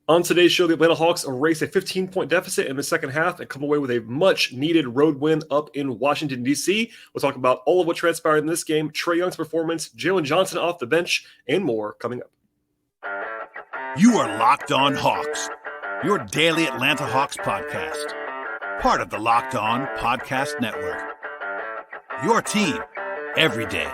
On today's show, the Atlanta Hawks erase a 15-point deficit in the second half and come away with a much-needed road win up in Washington, D.C. We'll talk about all of what transpired in this game, Trae Young's performance, Jalen Johnson off the bench, and more coming up. You are Locked On Hawks, your daily Atlanta Hawks podcast. Part of the Locked On Podcast Network. Your team every day.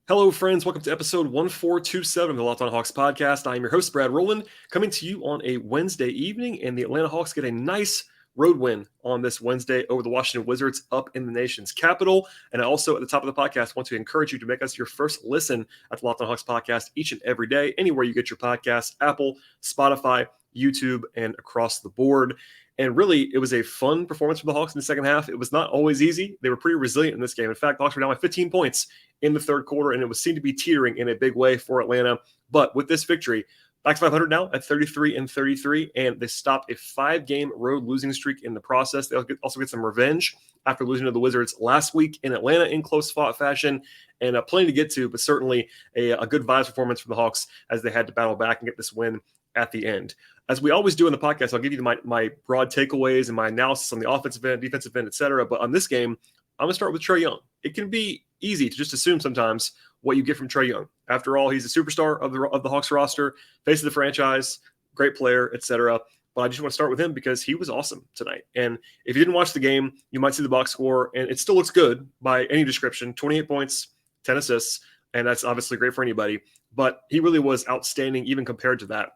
Hello, friends. Welcome to episode 1427 of the Locked On Hawks podcast. I am your host, Brad Rowland, coming to you on a Wednesday evening, and the Atlanta Hawks get a nice road win on this Wednesday over the Washington Wizards up in the nation's capital. And I also, at the top of the podcast, want to encourage you to make us your first listen at the Locked On Hawks podcast each and every day, anywhere you get your podcasts, Apple, Spotify, YouTube, and across the board. And really, it was a fun performance for the Hawks in the second half. It was not always easy. They were pretty resilient in this game. In fact, the Hawks were down by 15 points in the third quarter, and it was seemed to be teetering in a big way for Atlanta. But with this victory, back to 500 now at 33-33, and they stopped a 5-game road losing streak in the process. They also get some revenge after losing to the Wizards last week in Atlanta in close-fought fashion, and plenty to get to, but certainly a good vibes performance from the Hawks as they had to battle back and get this win at the end. As we always do in the podcast, I'll give you my broad takeaways and my analysis on the offensive end, defensive end, etc. But on this game, I'm going to start with Trae Young. It can be easy to just assume sometimes what you get from Trae Young. After all, he's a superstar of the Hawks roster, face of the franchise, great player, etc. But I just want to start with him because he was awesome tonight. And if you didn't watch the game, you might see the box score, and it still looks good by any description. 28 points, 10 assists, and that's obviously great for anybody. But he really was outstanding even compared to that.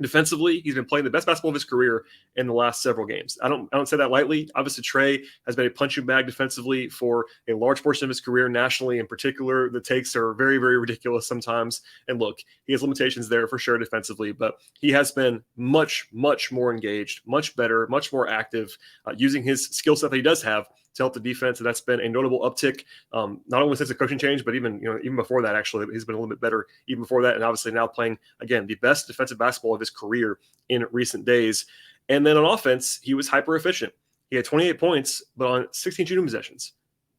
Defensively, he's been playing the best basketball of his career in the last several games. I don't say that lightly. Obviously, Trae has been a punching bag defensively for a large portion of his career nationally. In particular, the takes are very, very ridiculous sometimes. And look, he has limitations there for sure defensively, but he has been much, much more engaged, much better, much more active, using his skill set that he does have to help the defense, and that's been a notable uptick. Not only since the coaching change, but even before that. Actually, he's been a little bit better even before that, and obviously now playing again the best defensive basketball of his career in recent days. And then on offense, he was hyper efficient. He had 28 points, but on 16 shooting possessions,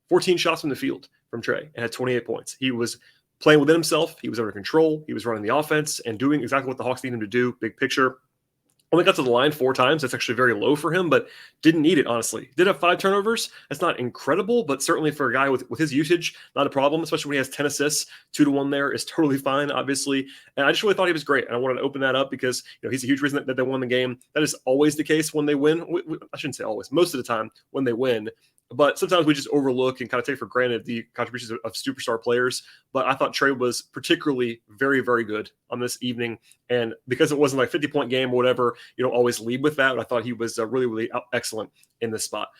14 shots from the field from Trae, and had 28 points. He was playing within himself. He was under control. He was running the offense and doing exactly what the Hawks need him to do. Big picture. Only got to the line 4 times. That's actually very low for him, but didn't need it, honestly. Did have 5 turnovers. That's not incredible, but certainly for a guy with his usage, not a problem, especially when he has 10 assists. 2-1 there is totally fine, obviously. And I just really thought he was great. And I wanted to open that up because he's a huge reason that they won the game. That is always the case when they win. I shouldn't say always. Most of the time when they win. But sometimes we just overlook and kind of take for granted the contributions of superstar players. But I thought Trae was particularly very, very good on this evening. And because it wasn't like a 50-point game or whatever, you don't always lead with that. But I thought he was really, really excellent in this spot.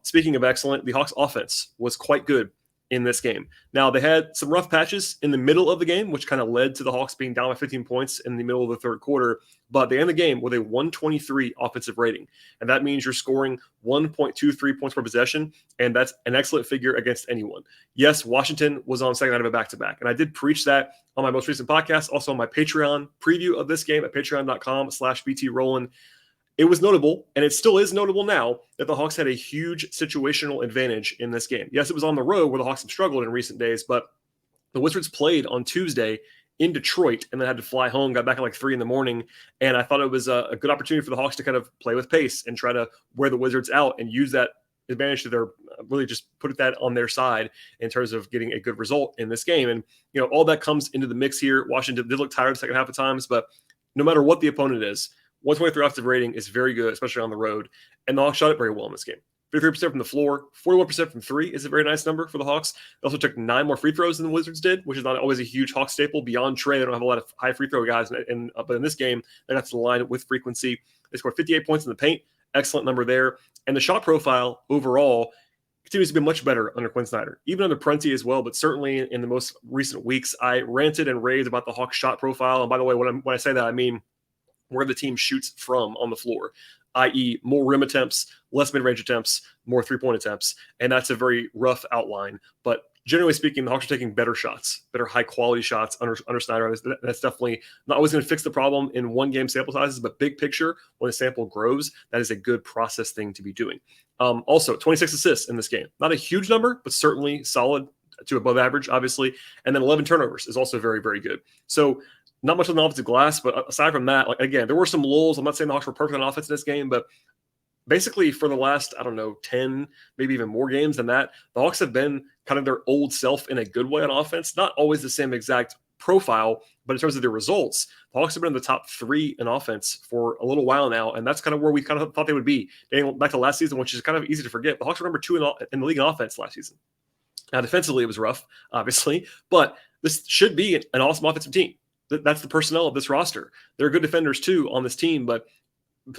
Speaking of excellent, the Hawks offense was quite good in this game. Now, they had some rough patches in the middle of the game, which kind of led to the Hawks being down by 15 points in the middle of the third quarter. But they end the game with a 123 offensive rating. And that means you're scoring 1.23 points per possession. And that's an excellent figure against anyone. Yes, Washington was on second night of a back-to-back. And I did preach that on my most recent podcast, also on my Patreon preview of this game at patreon.com/BTRowland. It was notable, and it still is notable now, that the Hawks had a huge situational advantage in this game. Yes, it was on the road where the Hawks have struggled in recent days, but the Wizards played on Tuesday in Detroit and then had to fly home, got back at like 3 a.m. And I thought it was a good opportunity for the Hawks to kind of play with pace and try to wear the Wizards out and use that advantage to their really just put that on their side in terms of getting a good result in this game. And, all that comes into the mix here. Washington did look tired the second half of times, but no matter what the opponent is, 123 offensive rating is very good, especially on the road. And the Hawks shot it very well in this game. 53% from the floor, 41% from 3 is a very nice number for the Hawks. They also took 9 more free throws than the Wizards did, which is not always a huge Hawks staple. Beyond Trae, they don't have a lot of high free throw guys. But in this game, they got to the line with frequency. They scored 58 points in the paint. Excellent number there. And the shot profile overall continues to be much better under Quinn Snyder, even under Prenti as well. But certainly in the most recent weeks, I ranted and raved about the Hawks shot profile. And by the way, when I say that, I mean where the team shoots from on the floor, i.e. more rim attempts, less mid-range attempts, more three-point attempts. And that's a very rough outline. But generally speaking, the Hawks are taking better shots, better high-quality shots under Snyder. That's definitely not always going to fix the problem in one-game sample sizes, but big picture, when the sample grows, that is a good process thing to be doing. Also, 26 assists in this game. Not a huge number, but certainly solid to above average, obviously. And then 11 turnovers is also very, very good. So not much on the offensive glass, but aside from that, like again, there were some lulls. I'm not saying the Hawks were perfect on offense in this game, but basically for the last, 10, maybe even more games than that, the Hawks have been kind of their old self in a good way on offense. Not always the same exact profile, but in terms of their results, the Hawks have been in the top 3 in offense for a little while now, and that's kind of where we kind of thought they would be. Dating back to last season, which is kind of easy to forget, the Hawks were number 2 in the league in offense last season. Now, defensively, it was rough, obviously, but this should be an awesome offensive team. That's the personnel of this roster. There are good defenders, too, on this team, but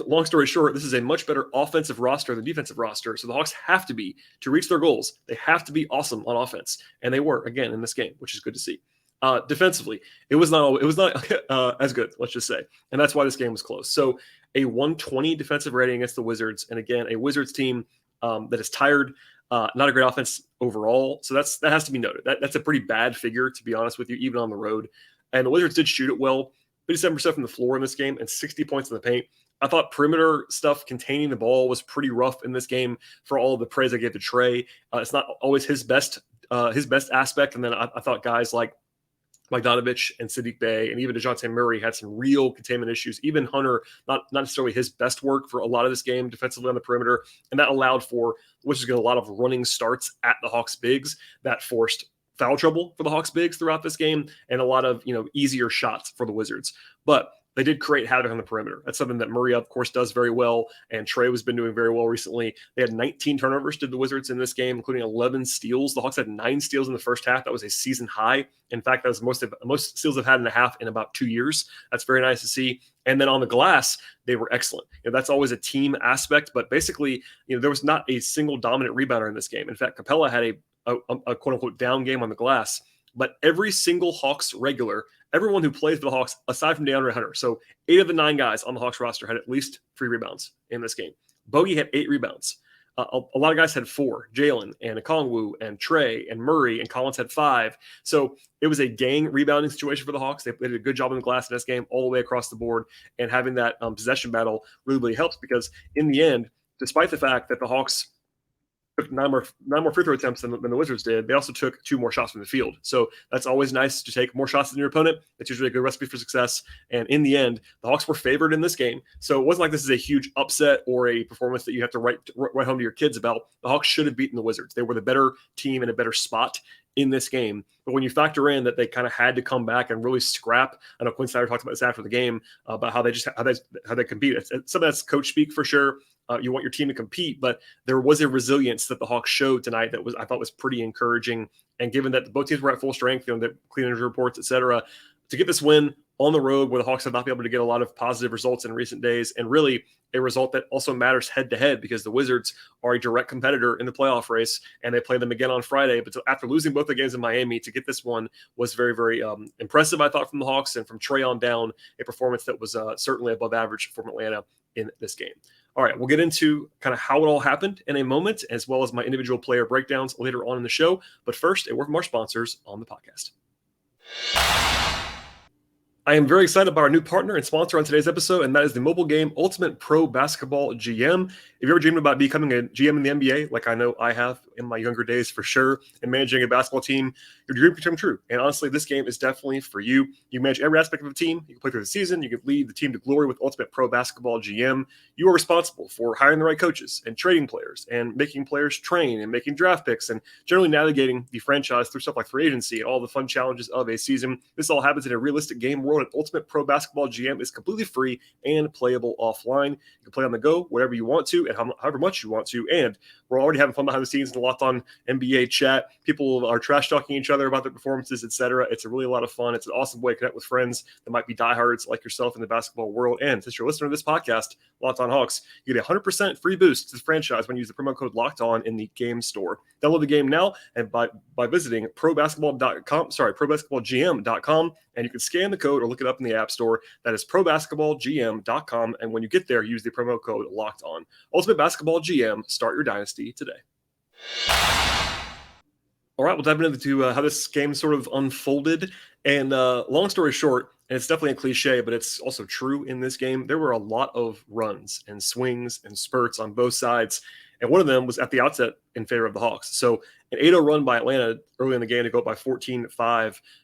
long story short, this is a much better offensive roster than defensive roster. So the Hawks have to be, to reach their goals, they have to be awesome on offense. And they were, again, in this game, which is good to see. Defensively, it was not as good, let's just say. And that's why this game was close. So a 120 defensive rating against the Wizards. And again, a Wizards team that is tired, not a great offense overall. So that has to be noted. That's a pretty bad figure, to be honest with you, even on the road. And the Wizards did shoot it well, 57% from the floor in this game and 60 points in the paint. I thought perimeter stuff containing the ball was pretty rough in this game for all of the praise I gave to Trae. It's not always his best aspect. And then I thought guys like Bogdanovich and Sadiq Bey and even DeJounte Murray had some real containment issues. Even Hunter, not necessarily his best work for a lot of this game defensively on the perimeter. And that allowed for, which is a lot of running starts at the Hawks bigs that forced foul trouble for the Hawks bigs throughout this game and a lot of, easier shots for the Wizards. But they did create havoc on the perimeter. That's something that Murray, of course, does very well, and Trae has been doing very well recently. They had 19 turnovers, did the Wizards, in this game, including 11 steals. The Hawks had 9 steals in the first half. That was a season high. In fact, that was most steals they've had in a half in about 2 years. That's very nice to see. And then on the glass, they were excellent. That's always a team aspect, but basically, there was not a single dominant rebounder in this game. In fact, Capella had a quote-unquote down game on the glass, but every single Hawks regular, everyone who plays for the Hawks, aside from DeAndre Hunter, so 8 of the 9 guys on the Hawks roster had at least 3 rebounds in this game. Bogey had 8 rebounds. A lot of guys had 4. Jalen and Okongwu and Trae and Murray and Collins had 5. So it was a gang rebounding situation for the Hawks. They did a good job on the glass in this game all the way across the board, and having that possession battle really helps because in the end, despite the fact that the Hawks took 9 more free throw attempts than the Wizards did, they also took 2 more shots from the field. So that's always nice to take more shots than your opponent. It's usually a good recipe for success. And in the end, the Hawks were favored in this game. So it wasn't like this is a huge upset or a performance that you have to write home to your kids about. The Hawks should have beaten the Wizards. They were the better team in a better spot in this game. But when you factor in that they kind of had to come back and really scrap, I know Quinn Snyder talked about this after the game, about how they compete. It's some of that's coach speak for sure. You want your team to compete, but there was a resilience that the Hawks showed tonight that I thought was pretty encouraging. And given that both teams were at full strength, the clean injury reports, et cetera, to get this win on the road where the Hawks have not been able to get a lot of positive results in recent days, and really a result that also matters head to head because the Wizards are a direct competitor in the playoff race, and they play them again on Friday. But after losing both the games in Miami, to get this one was very, very impressive, I thought, from the Hawks, and from Trae on down, a performance that was certainly above average from Atlanta in this game. All right, we'll get into kind of how it all happened in a moment, as well as my individual player breakdowns later on in the show. But first, a word from our sponsors on the podcast. I am very excited about our new partner and sponsor on today's episode, and that is the mobile game Ultimate Pro Basketball GM. If you ever dreamed about becoming a GM in the NBA, like I know I have in my younger days for sure, and managing a basketball team, your dream can come true. And honestly, this game is definitely for you. You manage every aspect of the team. You can play through the season. You can lead the team to glory with Ultimate Pro Basketball GM. You are responsible for hiring the right coaches and trading players and making players train and making draft picks and generally navigating the franchise through stuff like free agency and all the fun challenges of a season. This all happens in a realistic game world, and Ultimate Pro Basketball GM is completely free and playable offline. You can play on the go wherever you want to and however much you want to. And we're already having fun behind the scenes in the Locked On NBA chat. People are trash talking each other about their performances, etc. It's a really lot of fun. It's an awesome way to connect with friends that might be diehards like yourself in the basketball world. And since you're listening to this podcast, Locked On Hawks, you get a 100% free boost to the franchise when you use the promo code Locked On in the game store. Download the game now and by visiting probasketballgm.com, and you can scan the code or look it up in the App Store. That is probasketballgm.com, and when you get there, use the promo code Locked On. Ultimate Basketball GM, start your dynasty today. All right, we'll dive into how this game sort of unfolded. And long story short, and it's definitely a cliche, but it's also true in this game, there were a lot of runs and swings and spurts on both sides. And one of them was at the outset in favor of the Hawks. So an 8-0 run by Atlanta early in the game to go up by 14-5.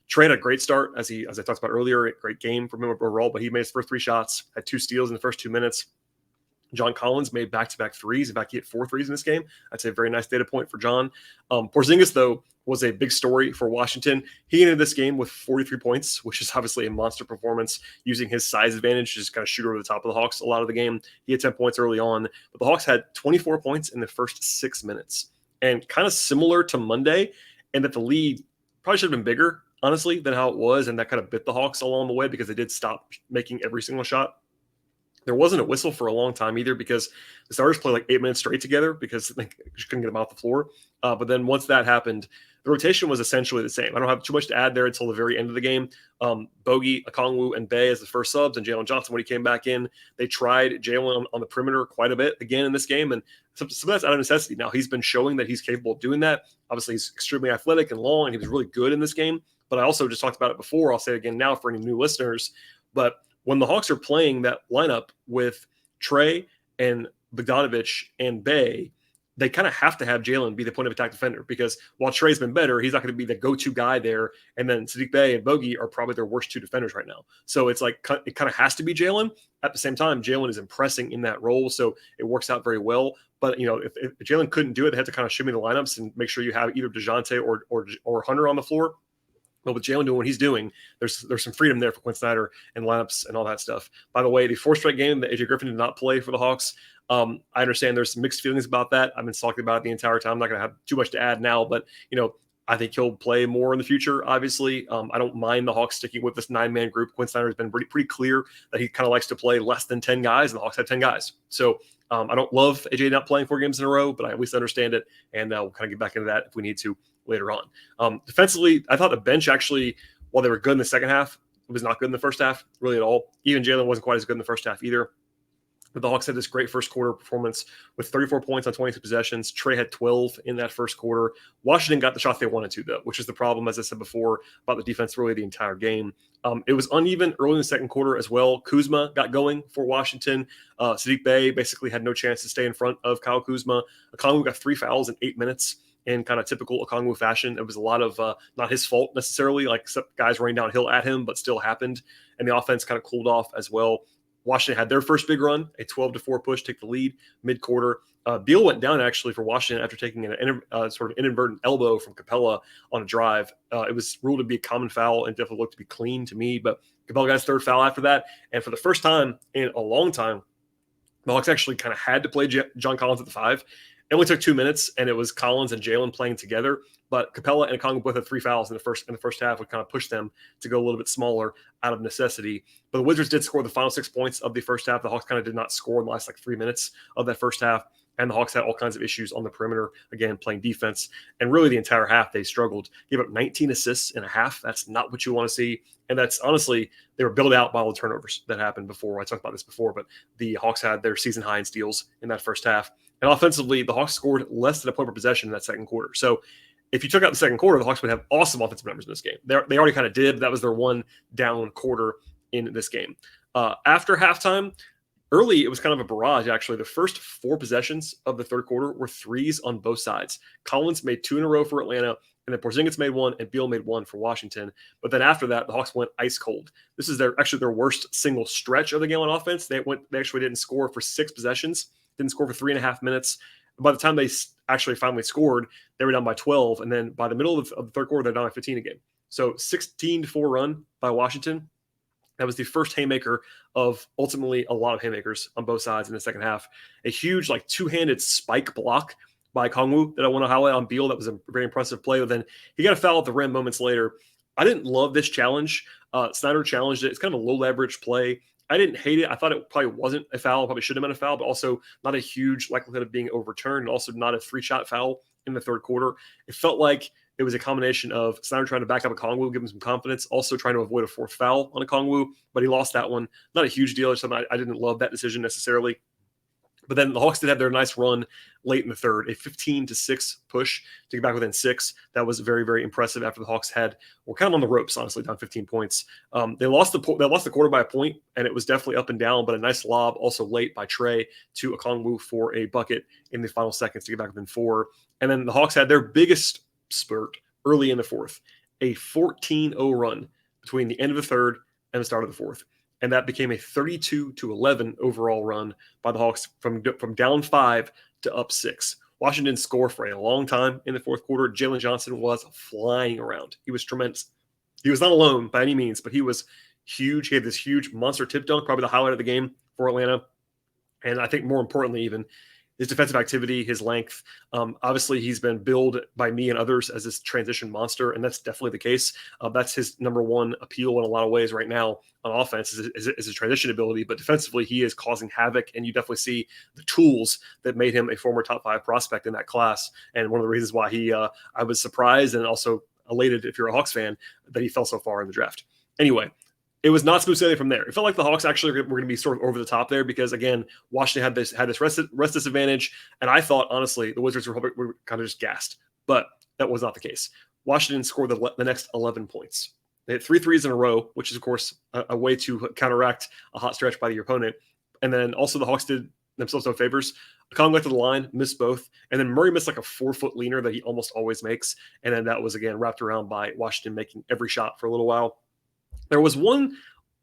Trae had a great start, as I talked about earlier, a great game from him overall, but he made his first 3 shots, had 2 steals in the first 2 minutes. John Collins made back-to-back threes. In fact, he hit 4 threes in this game. I'd say a very nice data point for John. Porzingis, though, was a big story for Washington. He ended this game with 43 points, which is obviously a monster performance, using his size advantage to just kind of shoot over the top of the Hawks a lot of the game. He had 10 points early on, but the Hawks had 24 points in the first 6 minutes. And kind of similar to Monday, and that the lead probably should have been bigger, honestly, than how it was, and that kind of bit the Hawks along the way because they did stop making every single shot. There wasn't a whistle for a long time either because the starters played like 8 minutes straight together because they just couldn't get them off the floor. But then once that happened, the rotation was essentially the same. I don't have too much to add there until the very end of the game. Bogey, Okongwu, and Bey as the first subs, and Jalen Johnson when he came back in. They tried Jalen on the perimeter quite a bit again in this game, and some of that's out of necessity. Now, he's been showing that he's capable of doing that. Obviously, he's extremely athletic and long, and he was really good in this game. But I also just talked about it before. I'll say it again now for any new listeners. But when the Hawks are playing that lineup with Trae and Bogdanovich and Bey, they kind of have to have Jalen be the point of attack defender because while Trae's been better, he's not going to be the go-to guy there. And then Saddiq Bey and Bogey are probably their worst 2 defenders right now. So it's like it kind of has to be Jalen. At the same time, Jalen is impressing in that role, so it works out very well. But if Jalen couldn't do it, they had to kind of shimmy the lineups and make sure you have either DeJounte or Hunter on the floor. But with Jalen doing what he's doing, there's some freedom there for Quinn Snyder and lineups and all that stuff. By the way, the 4th straight game that AJ Griffin did not play for the Hawks, I understand there's some mixed feelings about that. I've been talking about it the entire time. I'm not going to have too much to add now, but I think he'll play more in the future. Obviously, I don't mind the Hawks sticking with this 9-man group. Quinn Snyder has been pretty clear that he kind of likes to play less than 10 guys, and the Hawks have 10 guys. So I don't love AJ not playing 4 games in a row, but I at least understand it, and we'll kind of get back into that if we need to later on. Defensively, I thought the bench actually, while they were good in the second half, it was not good in the first half, really at all. Even Jalen wasn't quite as good in the first half either. But the Hawks had this great first quarter performance with 34 points on 22 possessions. Trae had 12 in that first quarter. Washington got the shots they wanted to, though, which is the problem, as I said before, about the defense really the entire game. It was uneven early in the second quarter as well. Kuzma got going for Washington. Saddiq Bey basically had no chance to stay in front of Kyle Kuzma. Okongwu got 3 fouls in 8 minutes. In kind of typical Okongwu fashion. It was a lot of not his fault necessarily, like guys running downhill at him, but still happened. And the offense kind of cooled off as well. Washington had their first big run, a 12-4 push, take the lead mid-quarter. Beal went down actually for Washington after taking an sort of inadvertent elbow from Capella on a drive. It was ruled to be a common foul and definitely looked to be clean to me, but Capella got his 3rd foul after that. And for the first time in a long time, the Hawks actually kind of had to play John Collins at the 5. It only took 2 minutes, and it was Collins and Jalen playing together. But Capella and Okongwu both had 3 fouls in the first half, would kind of push them to go a little bit smaller out of necessity. But the Wizards did score the final 6 points of the first half. The Hawks kind of did not score in the last 3 minutes of that first half. And the Hawks had all kinds of issues on the perimeter, again, playing defense. And really the entire half, they struggled. Gave up 19 assists in a half. That's not what you want to see. And that's honestly, they were built out by all the turnovers that happened before. I talked about this before, but the Hawks had their season high in steals in that first half. And offensively, the Hawks scored less than a point per possession in that second quarter. So if you took out the second quarter, the Hawks would have awesome offensive numbers in this game. They already kind of did, but that was their one down quarter in this game. After halftime, early, it was kind of a barrage, actually. The first 4 possessions of the third quarter were threes on both sides. Collins made 2 in a row for Atlanta, and then Porzingis made 1, and Beal made 1 for Washington. But then after that, the Hawks went ice cold. This is their worst single stretch of the game on offense. They actually didn't score for 6 possessions, didn't score for 3.5 minutes. By the time they actually finally scored, they were down by 12, and then by the middle of the third quarter, they're down by 15 again. So 16-4 run by Washington. That was the first haymaker of ultimately a lot of haymakers on both sides in the second half. A huge, 2-handed spike block by Okongwu that I want to highlight on Beal. That was a very impressive play. But then he got a foul at the rim moments later. I didn't love this challenge. Snyder challenged it. It's kind of a low leverage play. I didn't hate it. I thought it probably wasn't a foul. Probably should have been a foul, but also not a huge likelihood of being overturned. And also not a 3-shot foul in the third quarter. It felt like it was a combination of Snyder trying to back up Okongwu, give him some confidence, also trying to avoid a 4th foul on Okongwu, but he lost that one. Not a huge deal or something. I didn't love that decision necessarily. But then the Hawks did have their nice run late in the third, a 15-6 push to get back within 6. That was very, very impressive after the Hawks were kind of on the ropes, honestly, down 15 points. They lost the quarter by a point, and it was definitely up and down, but a nice lob also late by Trae to Okongwu for a bucket in the final seconds to get back within 4. And then the Hawks had their biggest spurt early in the fourth, a 14-0 run between the end of the third and the start of the fourth. And that became a 32-11 overall run by the Hawks from down 5 to up 6. Washington didn't score for a long time in the fourth quarter. Jalen Johnson was flying around. He was tremendous. He was not alone by any means, but he was huge. He had this huge monster tip dunk, probably the highlight of the game for Atlanta. And I think more importantly, even his defensive activity, his length. Obviously, he's been billed by me and others as this transition monster, and that's definitely the case. That's his number one appeal in a lot of ways right now on offense is his transition ability, but defensively, he is causing havoc, and you definitely see the tools that made him a former top 5 prospect in that class. And one of the reasons why I was surprised and also elated, if you're a Hawks fan, that he fell so far in the draft. Anyway, it was not smooth sailing from there. It felt like the Hawks actually were going to be sort of over the top there because, again, Washington had this rest disadvantage, and I thought, honestly, the Wizards were kind of just gassed, but that was not the case. Washington scored the next 11 points. They had 3 threes in a row, which is, of course, a way to counteract a hot stretch by your opponent. And then also the Hawks did themselves no favors. Okongwu got to the line, missed both, and then Murray missed like a 4-foot leaner that he almost always makes, and then that was, again, wrapped around by Washington making every shot for a little while. There was one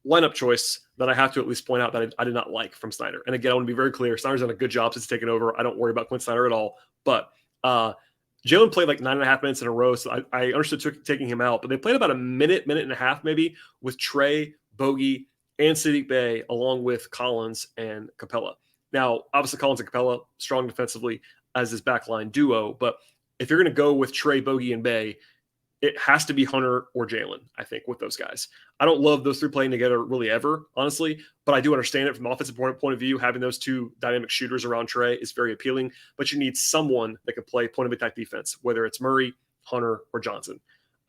lineup choice that I have to at least point out that I did not like from Snyder. And again, I want to be very clear. Snyder's done a good job since taking over. I don't worry about Quinn Snyder at all. But Jalen played like 9.5 minutes in a row, so I understood taking him out. But they played about a minute and a half maybe with Trae, Bogey, and Saddiq Bey, along with Collins and Capella. Now, obviously, Collins and Capella, strong defensively as his backline duo. But if you're going to go with Trae, Bogey, and Bey, it has to be Hunter or Jalen, I think, with those guys. I don't love those 3 playing together really ever, honestly, but I do understand it from an offensive point of view. Having those 2 dynamic shooters around Trae is very appealing, but you need someone that can play point of attack defense, whether it's Murray, Hunter, or Johnson.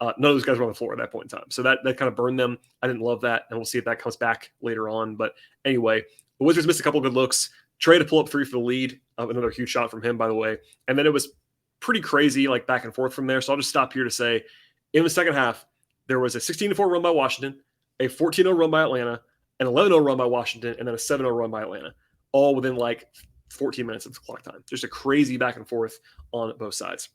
None of those guys were on the floor at that point in time. So that kind of burned them. I didn't love that, and we'll see if that comes back later on. But anyway, the Wizards missed a couple of good looks. Trae to pull up 3 for the lead, another huge shot from him, by the way. And then it was pretty crazy, like back and forth from there. So I'll just stop here to say, in the second half, there was a 16-4 run by Washington, a 14-0 run by Atlanta, an 11-0 run by Washington, and then a 7-0 run by Atlanta, all within like 14 minutes of clock time. Just a crazy back and forth on both sides.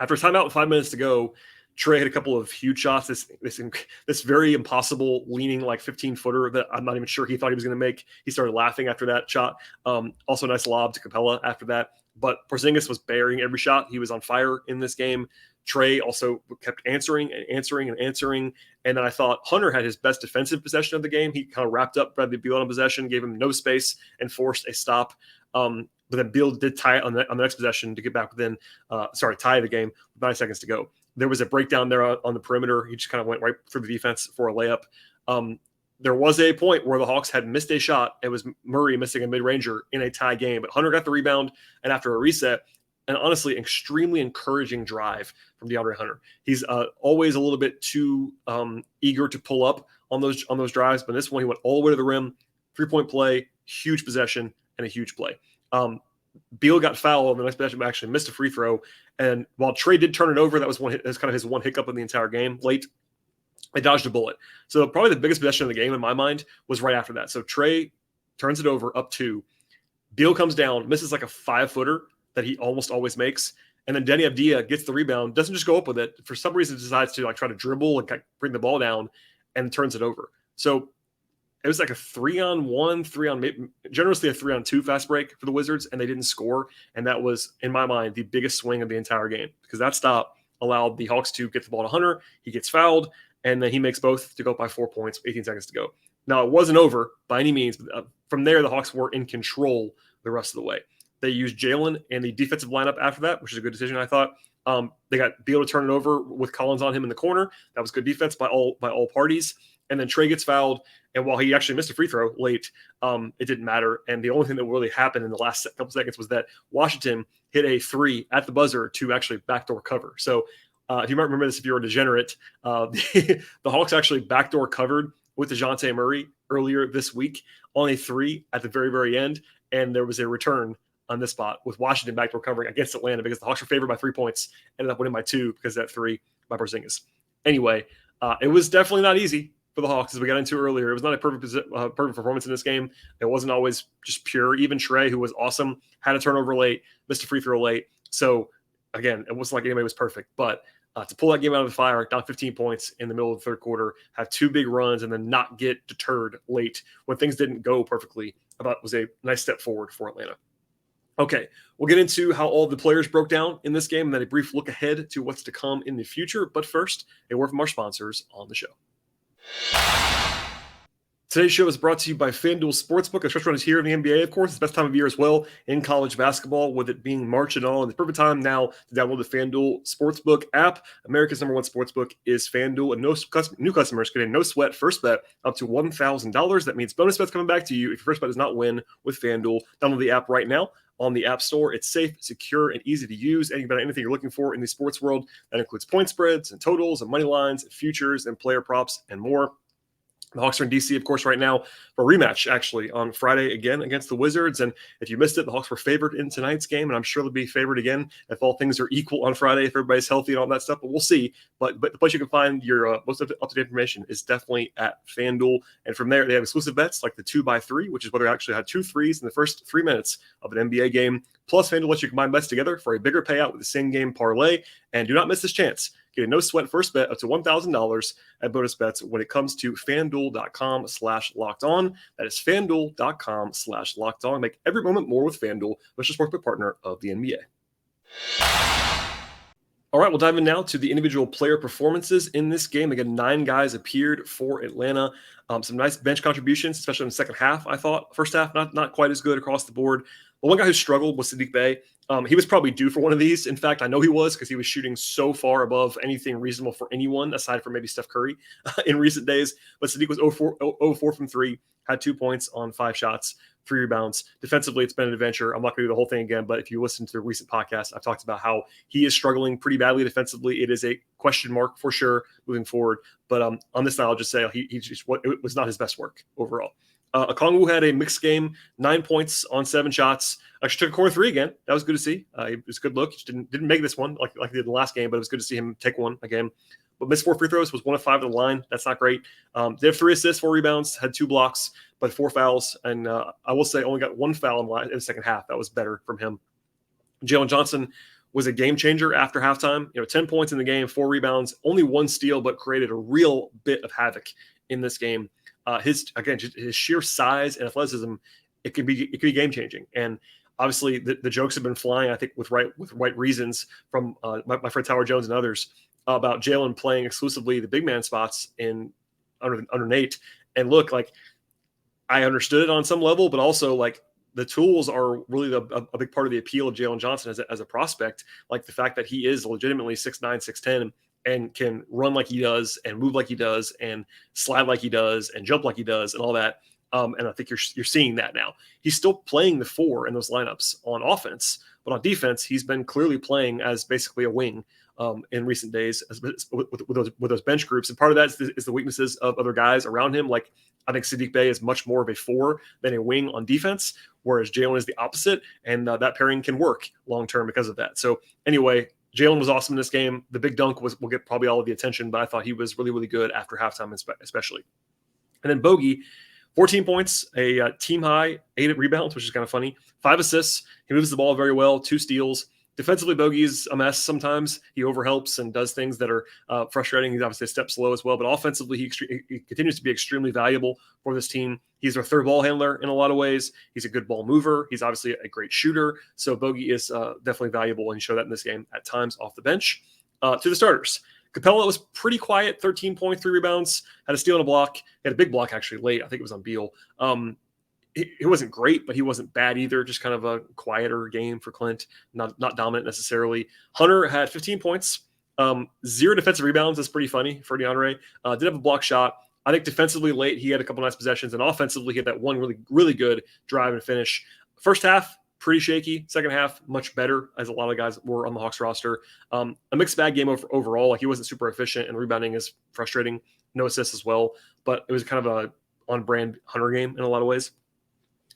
After a timeout with 5 minutes to go, Trae had a couple of huge shots, this very impossible leaning like 15-footer that I'm not even sure he thought he was going to make. He started laughing after that shot. Also a nice lob to Capella after that. But Porzingis was burying every shot. He was on fire in this game. Trae also kept answering. And then I thought Hunter had his best defensive possession of the game. He kind of wrapped up Bradley Beal on possession, gave him no space, and forced a stop. But then Beal did tie it on the next possession to get back within, tie the game with 9 seconds to go. There was a breakdown there on the perimeter. He just kind of went right through the defense for a layup. There was a point where the Hawks had missed a shot. It was Murray missing a mid-ranger in a tie game, but Hunter got the rebound, and after a reset, and honestly, extremely encouraging drive from DeAndre Hunter. He's always a little bit too eager to pull up on those drives, but this one he went all the way to the rim, 3-point play, huge possession, and a huge play. Beal got fouled on the next possession, but actually missed a free throw. And while Trae did turn it over, that was kind of his one hiccup in the entire game late. They dodged a bullet. So probably the biggest possession of the game in my mind was right after that. So Trae turns it over up 2. Beal comes down, misses like a 5-footer that he almost always makes. And then Denny Avdia gets the rebound, doesn't just go up with it. For some reason, decides to like try to dribble and bring the ball down and turns it over. So it was like a 3-on-1, generously a 3-on-2 fast break for the Wizards, and they didn't score. And that was, in my mind, the biggest swing of the entire game because that stop allowed the Hawks to get the ball to Hunter. He gets fouled, and then he makes both to go up by 4 points, 18 seconds to go. Now, it wasn't over by any means. But from there, the Hawks were in control the rest of the way. They used Jalen in the defensive lineup after that, which is a good decision, I thought. They got Beal to turn it over with Collins on him in the corner. That was good defense by all parties. And then Trae gets fouled, and while he actually missed a free throw late, it didn't matter. And the only thing that really happened in the last couple seconds was that Washington hit a 3 at the buzzer to actually backdoor cover. So if you might remember this, if you're a degenerate, the Hawks actually backdoor covered with DeJounte Murray earlier this week on a 3 at the very, very end. and there was a return on this spot with Washington backdoor covering against Atlanta because the Hawks were favored by 3 points, ended up winning by 2 because of that 3 by Porzingis. Anyway, it was definitely not easy for the Hawks, as we got into earlier. It was not a perfect performance in this game. It wasn't always just pure. Even Trae, who was awesome, had a turnover late, missed a free throw late. So, again, it wasn't like anybody was perfect. But to pull that game out of the fire, down 15 points in the middle of the third quarter, have 2 big runs, and then not get deterred late when things didn't go perfectly, I thought was a nice step forward for Atlanta. Okay, we'll get into how all the players broke down in this game and then a brief look ahead to what's to come in the future. But first, a word from our sponsors on the show. Today's show is brought to you by FanDuel Sportsbook. The stretch run is here in the NBA, of course. It's the best time of year as well in college basketball, with it being March and all. And the perfect time now to download the FanDuel Sportsbook app. America's #1 sportsbook is FanDuel, and new customers get a no-sweat first bet up to $1,000. That means bonus bets coming back to you if your first bet does not win with FanDuel. Download the app right now on the App Store. It's safe, secure, and easy to use. Anything you're looking for in the sports world. That includes point spreads and totals and money lines and futures and player props and more. The Hawks are in D.C., of course, right now for a rematch, actually, on Friday again against the Wizards. And if you missed it, the Hawks were favored in tonight's game, and I'm sure they'll be favored again if all things are equal on Friday, if everybody's healthy and all that stuff. But we'll see. But the place you can find your most up-to-date information is definitely at FanDuel. And from there, they have exclusive bets like the 2x3, which is where they actually had 2 threes in the first 3 minutes of an NBA game. Plus, FanDuel lets you combine bets together for a bigger payout with the same game parlay. And do not miss this chance. Get a no-sweat first bet up to $1,000 at bonus bets when it comes to FanDuel.com/lockedon. That is FanDuel.com/lockedon. Make every moment more with FanDuel, official sportsbook partner of the NBA. All right, we'll dive in now to the individual player performances in this game. Again, 9 guys appeared for Atlanta. Some nice bench contributions, especially in the second half, I thought. First half, not quite as good across the board. But one guy who struggled was Saddiq Bey. He was probably due for one of these. In fact, I know he was, because he was shooting so far above anything reasonable for anyone, aside from maybe Steph Curry in recent days. But Saddiq was 0-4 from 3, had 2 points on 5 shots, 3 rebounds. Defensively, it's been an adventure. I'm not going to do the whole thing again, but if you listen to the recent podcast, I've talked about how he is struggling pretty badly defensively. It is a question mark for sure moving forward. But on this night, I'll just say it was not his best work overall. Okongwu had a mixed game, 9 points on 7 shots. Actually took a corner 3 again. That was good to see. It was a good look. He just didn't make this one like he did in the last game, but it was good to see him take one again. But missed 4 free throws, was 1 of 5 at the line. That's not great. They have 3 assists, 4 rebounds, had 2 blocks, but 4 fouls. And I will say only got 1 foul in the second half. That was better from him. Jalen Johnson was a game changer after halftime. 10 points in the game, 4 rebounds, only 1 steal, but created a real bit of havoc in this game. His sheer size and athleticism, it could be game changing. And obviously the jokes have been flying, I think, with right reasons from my friend Tyler Jones and others about Jalen playing exclusively the big man spots under Nate. And look, like, I understood it on some level, but also like the tools are really a big part of the appeal of Jalen Johnson as a prospect. Like the fact that he is legitimately 6'9", 6'10", and can run like he does and move like he does and slide like he does and jump like he does and all that. And I think you're seeing that now. He's still playing the 4 in those lineups on offense, but on defense, he's been clearly playing as basically a wing in recent days with those bench groups. And part of that is the weaknesses of other guys around him. Like, I think Saddiq Bey is much more of a 4 than a wing on defense, whereas Jalen is the opposite. And that pairing can work long-term because of that. So anyway, Jalen was awesome in this game. The big dunk will get probably all of the attention, but I thought he was really, really good after halftime, especially. And then Bogey, 14 points, a team high, 8 rebounds, which is kind of funny, 5 assists. He moves the ball very well, 2 steals. Defensively, Bogey's a mess sometimes. He overhelps and does things that are frustrating. He's obviously a step slow as well, but offensively, he continues to be extremely valuable for this team. He's their third ball handler in a lot of ways. He's a good ball mover. He's obviously a great shooter. So Bogey is definitely valuable, and he showed that in this game at times off the bench. To the starters, Capella was pretty quiet, 13 points, 3 rebounds, had a steal and a block. He had a big block actually late. I think it was on Beal. It wasn't great, but he wasn't bad either. Just kind of a quieter game for Clint, not dominant necessarily. Hunter had 15 points, 0 defensive rebounds. That's pretty funny for DeAndre. Did have a block shot. I think defensively late, he had a couple nice possessions, and offensively, he had that one really, really good drive and finish. First half, pretty shaky. Second half, much better, as a lot of guys were on the Hawks roster. A mixed bag game overall. Like, he wasn't super efficient, and rebounding is frustrating. No assists as well, but it was kind of a on-brand Hunter game in a lot of ways.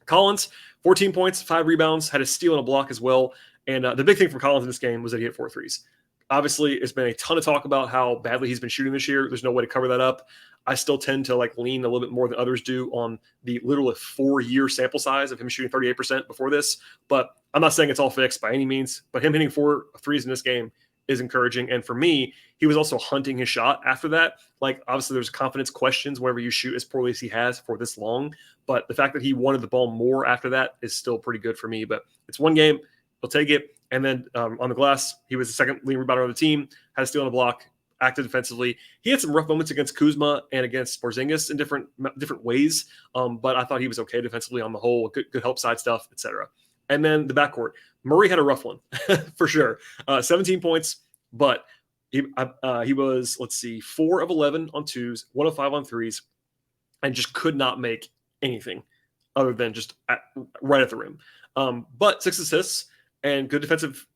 Collins, 14 points, 5 rebounds, had a steal and a block as well. And the big thing for Collins in this game was that he hit 4 threes. Obviously, it's been a ton of talk about how badly he's been shooting this year. There's no way to cover that up. I still tend to lean a little bit more than others do on the literal 4-year sample size of him shooting 38% before this. But I'm not saying it's all fixed by any means. But him hitting 4 threes in this game is encouraging. And for me, he was also hunting his shot after that. Obviously, there's confidence questions whenever you shoot as poorly as he has for this long. But the fact that he wanted the ball more after that is still pretty good for me. But it's one game. He'll take it. And then on the glass, he was the second leading rebounder on the team, had a steal and a block, active defensively. He had some rough moments against Kuzma and against Porzingis in different ways, but I thought he was okay defensively on the whole, good help side stuff, etc. And then the backcourt. Murray had a rough one, for sure. 17 points, but he was, 4 of 11 on twos, 1 of 5 on threes, and just could not make anything other than just right at the rim. But 6 assists, and good defensive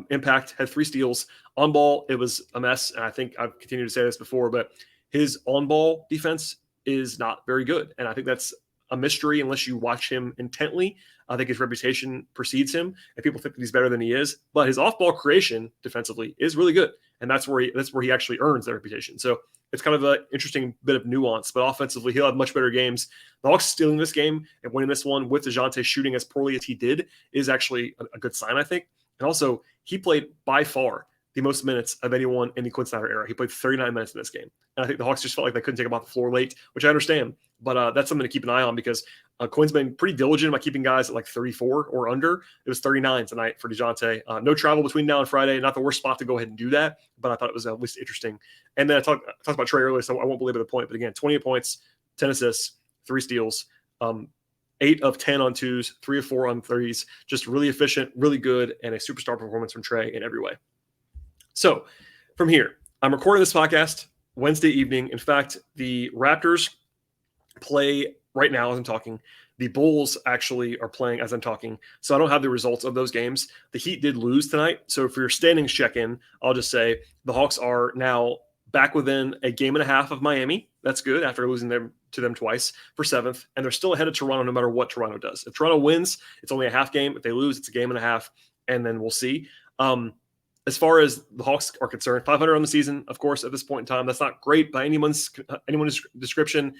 impact, had 3 steals. On ball, it was a mess, and I think I've continued to say this before, but his on-ball defense is not very good, and I think that's a mystery unless you watch him intently. I think his reputation precedes him, and people think that he's better than he is, but his off-ball creation defensively is really good, and that's where he actually earns that reputation. So it's kind of an interesting bit of nuance, but offensively, he'll have much better games. The Hawks stealing this game and winning this one with DeJounte shooting as poorly as he did is actually a good sign, I think. And also, he played by far the most minutes of anyone in the Quinn Snyder era. He played 39 minutes in this game. And I think the Hawks just felt like they couldn't take him off the floor late, which I understand. But that's something to keep an eye on because Quinn's been pretty diligent about keeping guys at 34 or under. It was 39 tonight for DeJounte. No travel between now and Friday. Not the worst spot to go ahead and do that, but I thought it was at least interesting. And then I talked about Trae earlier, so I won't belabor the point. But again, 28 points, 10 assists, 3 steals, 8 of 10 on twos, 3 of 4 on threes. Just really efficient, really good, and a superstar performance from Trae in every way. So from here, I'm recording this podcast Wednesday evening. In fact, the Raptors play right now as I'm talking. The Bulls actually are playing as I'm talking. So I don't have the results of those games. The Heat did lose tonight. So for your standings check-in, I'll just say the Hawks are now back within a game and a half of Miami. That's good after losing to them twice for 7th. And they're still ahead of Toronto no matter what Toronto does. If Toronto wins, it's only a half game. If they lose, it's a game and a half. And then we'll see. As far as the Hawks are concerned, 500 on the season, of course, at this point in time. That's not great by anyone's description.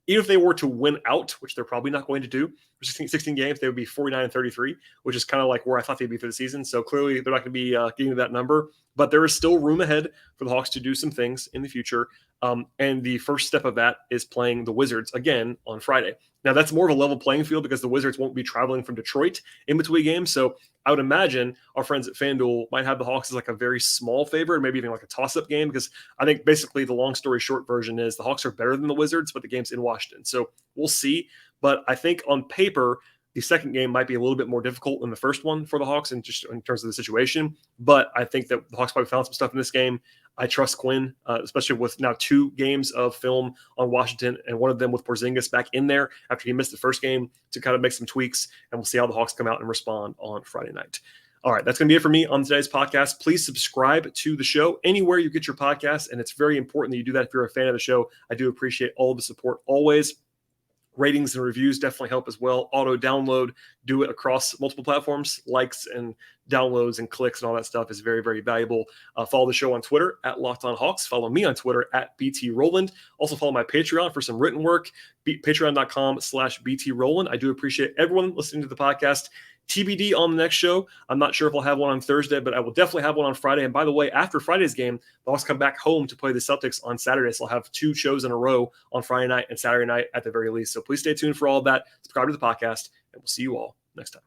Even if they were to win out, which they're probably not going to do, for 16 games, they would be 49-33, which is kind of like where I thought they'd be for the season. So clearly they're not going to be getting to that number. But there is still room ahead for the Hawks to do some things in the future. And the first step of that is playing the Wizards again on Friday. Now, that's more of a level playing field because the Wizards won't be traveling from Detroit in between games. So I would imagine our friends at FanDuel might have the Hawks as a very small favorite, maybe even a toss-up game, because I think basically the long story short version is the Hawks are better than the Wizards, but the game's in Washington. So we'll see. But I think on paper, the second game might be a little bit more difficult than the first one for the Hawks in terms of the situation. But I think that the Hawks probably found some stuff in this game. I trust Quinn, especially with now 2 games of film on Washington and one of them with Porzingis back in there after he missed the first game to kind of make some tweaks. And we'll see how the Hawks come out and respond on Friday night. All right, that's going to be it for me on today's podcast. Please subscribe to the show anywhere you get your podcasts. And it's very important that you do that if you're a fan of the show. I do appreciate all the support always. Ratings and reviews definitely help as well. Auto download, do it across multiple platforms. Likes and downloads and clicks and all that stuff is very, very valuable. Follow the show on Twitter at Locked On Hawks. Follow me on Twitter at BT Rowland. Also follow my Patreon for some written work, patreon.com/BT Rowland. I do appreciate everyone listening to the podcast. TBD on the next show. I'm not sure if I'll have one on Thursday, but I will definitely have one on Friday. And by the way, after Friday's game, the Hawks come back home to play the Celtics on Saturday. So I'll have 2 shows in a row on Friday night and Saturday night at the very least. So please stay tuned for all of that. Subscribe to the podcast, and we'll see you all next time.